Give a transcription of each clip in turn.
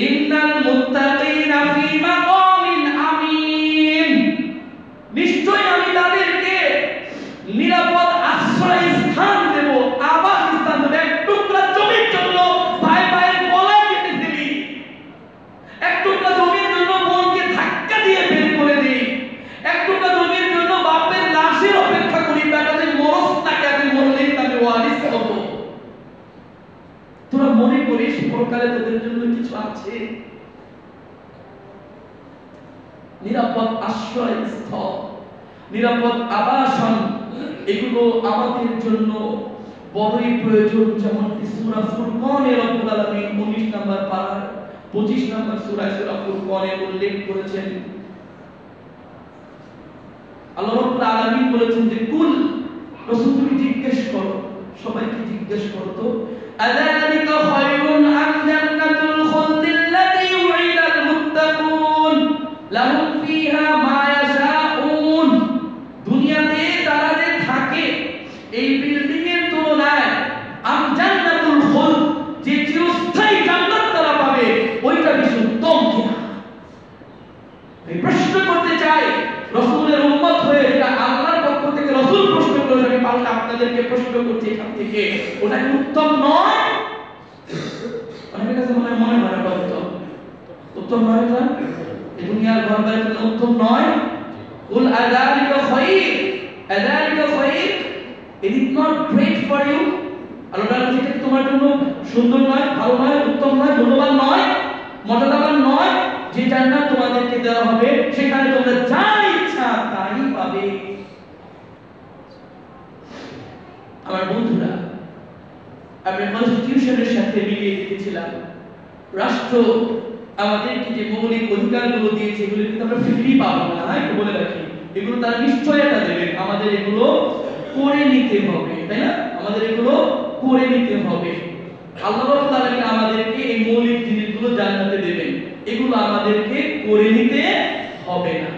ইন্নাল মুত্তাকিনা ফি মাকামিন আমিন, নিশ্চয় আমি তাদেরকে নিরাপদ আশ্রয় স্থান দেব, আবাস স্থান দেব। এক টুকরা জমির জন্য ভাই ভাইয়ের গলা কেটে দিলি, এক টুকরা জমির জন্য বোনকে ধাক্কা দিয়ে বের করে দিই, এক টুকরা জমির জন্য বাপের লাশের অপেক্ষা করি, বেটাতে মরস তাকে আমি মরলেই তাকে ওয়ারিস হব। তোরা মনে করিস পরকালে তোদের জন্য কিছু আছে? নিরাপদ আশ্রয়স্থল, নিরাপদ আবাসন, এগুলো আমাদের জন্য বড়ই প্রয়োজন। যেমন সূরা ফুরকানের রব্বুল আলামিন 19 নম্বর পারা 25 নম্বর সূরায় সূরা ফুরকানে উল্লেখ করেছেন, আল্লাহ রাব্বুল আলামিন বলেছেন যে কুল, রাসূল তুমি জিজ্ঞেস করো, সবাইকে জিজ্ঞেস করো তো, আযালিকা খায়রুন আম জান্নাতুল খুলদিল্লাতী উইদাল মুত্তাকুন লাহুম ফিহা মা ইয়াশাউন, দুনিয়াতে তারা যে থাকে এই বিল্ডিং এর তুলনায় আম জান্নাতুল খুলদ, যে চিরস্থায়ী জান্নাত তারা পাবে, ওইটা বেশি উত্তম কিনা? এই প্রশ্ন করতে চাই রাসূলের উম্মত হয়ে, যেটা আল্লাহর পক্ষ থেকে রাসূল প্রশ্ন করেছেন, আমি পাল্টা আপনাদেরকে প্রশ্ন করছি এখান থেকে, ওটা কি উত্তম নয়? অনেকের কাছে মনে হয় না উত্তম নয়, না এই দুনিয়ার ঘরবাড়ির জন্য উত্তম নয়। কুল আযালিকা খায়র, আযালিকা খায়র, it is not great for you. আল্লাহ বলেন এটা তোমার জন্য সুন্দর নয়, ভালো নয়, উত্তম নয়, মূল্যবান নয়, মর্যাদাবান নয়, যে জান্নাত তোমাদেরকে দেওয়া হবে সেখানে তোমরা যা ইচ্ছা তাই পাবে। আমার বন্ধুরা, আমরা কনস্টিটিউশনের সাথে মিলিয়ে দেখেছিলাম, রাষ্ট্র আমাদেরকে যে মৌলিক অধিকারগুলো দিয়েছে এগুলো কিন্তু আমরা ফ্রি পাবো না। একটু বলে রাখি, এগুলো তারা নিশ্চয়তা দেবে, আমাদের এগুলো করে নিতে হবে, তাই না? আমাদের এগুলো করে নিতে হবে। আল্লাহ রাব্বুল আলামিন আমাদেরকে এই মৌলিক জিনিসগুলো জান্নাতে দেবেন, এগুলো আমাদেরকে করে নিতে হবে না।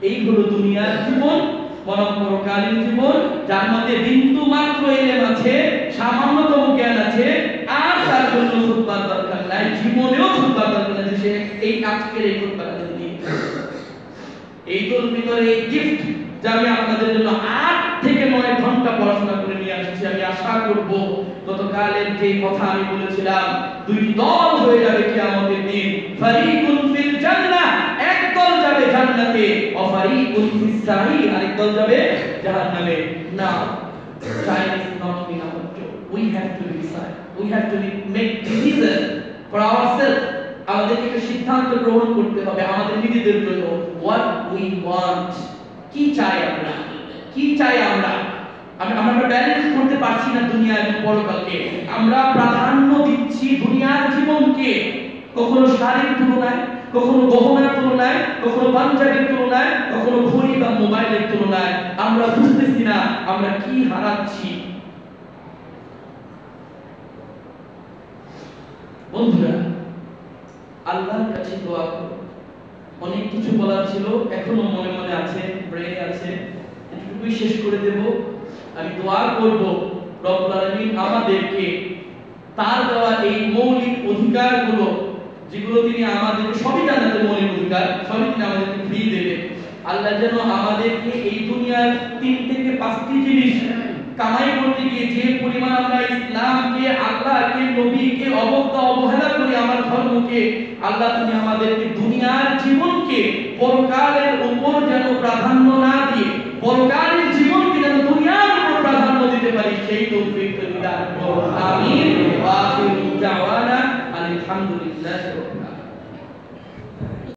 এই হলো দুনিয়ার জীবন, পরকালীন জীবন, যার মধ্যে বিন্দু মাত্র ইলম আছে, সামান্যতম জ্ঞান আছে, আর তার জন্য খুতবার দরকার নাই, জীবনেও খুতবার দরকার নাই। সে এই আজকের এই খুতবাটা যদি এই তোর ভিতরে এই গিফট, যা আমি আপনাদের জন্য 8 থেকে 9 ঘন্টা পড়াশোনা করে নিয়ে আসছি, আমি আশা করব গতকালের যে কথা আমি বলেছিলাম, দুইটি দল হয়ে যাবে কিয়ামতের দিন, ফারিকুন ফিল জান্নাহ, এক দল যাবে জান্নাতে, ওয়া ফারিকুন ফিস সাঈর, আরেক দল যাবে জাহান্নামে। না, time is not in our job. We have to decide, we have to make decision for ourselves. আমাদেরকে একটা সিদ্ধান্ত গ্রহণ করতে হবে আমাদের নিজেদের জন্য। what we want, কি চাই আমরা, কি চাই আমরা। আমরা ব্যালেন্স করতে পারছি না দুনিয়া এবং পরকালকে। আমরা প্রাধান্য দিচ্ছি দুনিয়ার জীবনকে, কখনো শারীরিক তুলনায়, কখনো গহনার তুলনায়, কখনো পাঞ্জাবির তুলনায়, কখনো ঘড়ি বা মোবাইলের তুলনায়। আমরা বুঝতেছি না আমরা কি হারাচ্ছি। বন্ধুরা, আল্লাহর কাছে দোয়া করো। অনেক কিছু বলার ছিল, এখনো মনে মনে আছে, ব্রেনে আছে, এটুকুই শেষ করে দেব। আমি দোয়া করব রব্বুল আলামিন আমাদেরকে তার দেওয়া এই মৌলিক অধিকারগুলো, যেগুলো তিনি আমাদের, সবই জান্নাতের মৌলিক অধিকার, সবই তিনি আমাদেরকে ফ্রি দেবেন। আল্লাহ যেন আমাদেরকে এই দুনিয়ার 3 থেকে 5টি জিনিস কামাই করতে গিয়ে যে পরিমাণ আমরা ইসলামকে, আল্লাহকে, নবীকে অবহেলা করি, আমার ধর্মকে, আল্লাহ তুমি আমাদেরকে দুনিয়ার জীবনকে পরকালের উপর যেন প্রাধান্য না দিয়ে, পরকালের জীবনকে যেন দুনিয়ার উপর প্রাধান্য দিতে পারি, সেই তৌফিক তুমি দান করো। আমিন। ওয়া আখিরু দাওয়ানা আলহামদুলিল্লাহি।